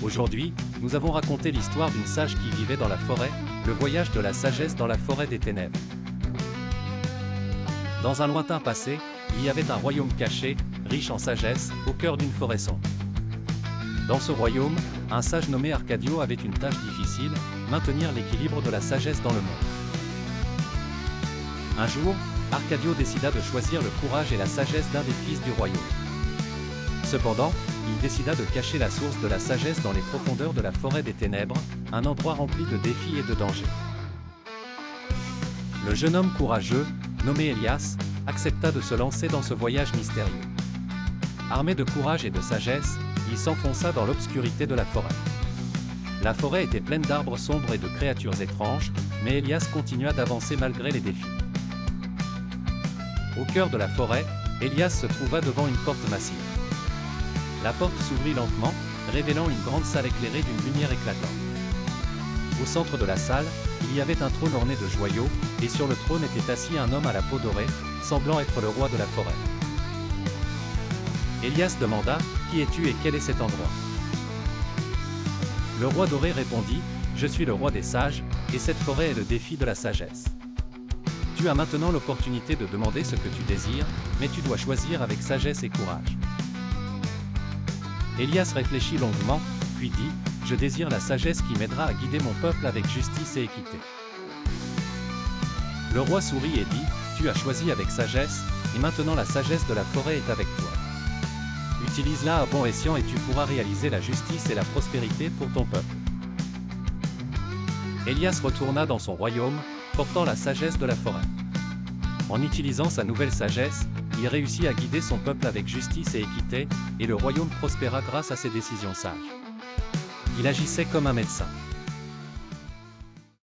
Aujourd'hui, nous avons raconté l'histoire d'une sage qui vivait dans la forêt, le voyage de la sagesse dans la forêt des ténèbres. Dans un lointain passé, il y avait un royaume caché, riche en sagesse, au cœur d'une forêt sombre. Dans ce royaume, un sage nommé Arcadio avait une tâche difficile, maintenir l'équilibre de la sagesse dans le monde. Un jour, Arcadio décida de choisir le courage et la sagesse d'un des fils du royaume. Cependant, il décida de cacher la source de la sagesse dans les profondeurs de la forêt des ténèbres, un endroit rempli de défis et de dangers. Le jeune homme courageux, nommé Elias, accepta de se lancer dans ce voyage mystérieux. Armé de courage et de sagesse, il s'enfonça dans l'obscurité de la forêt. La forêt était pleine d'arbres sombres et de créatures étranges, mais Elias continua d'avancer malgré les défis. Au cœur de la forêt, Elias se trouva devant une porte massive. La porte s'ouvrit lentement, révélant une grande salle éclairée d'une lumière éclatante. Au centre de la salle, il y avait un trône orné de joyaux, et sur le trône était assis un homme à la peau dorée, semblant être le roi de la forêt. Elias demanda, « Qui es-tu et quel est cet endroit ?» Le roi doré répondit, « Je suis le roi des sages, et cette forêt est le défi de la sagesse. Tu as maintenant l'opportunité de demander ce que tu désires, mais tu dois choisir avec sagesse et courage. » Elias réfléchit longuement, puis dit, « Je désire la sagesse qui m'aidera à guider mon peuple avec justice et équité. » Le roi sourit et dit, « Tu as choisi avec sagesse, et maintenant la sagesse de la forêt est avec toi. Utilise-la à bon escient et tu pourras réaliser la justice et la prospérité pour ton peuple. » Elias retourna dans son royaume, portant la sagesse de la forêt. En utilisant sa nouvelle sagesse, il réussit à guider son peuple avec justice et équité, et le royaume prospéra grâce à ses décisions sages. Il agissait comme un médecin.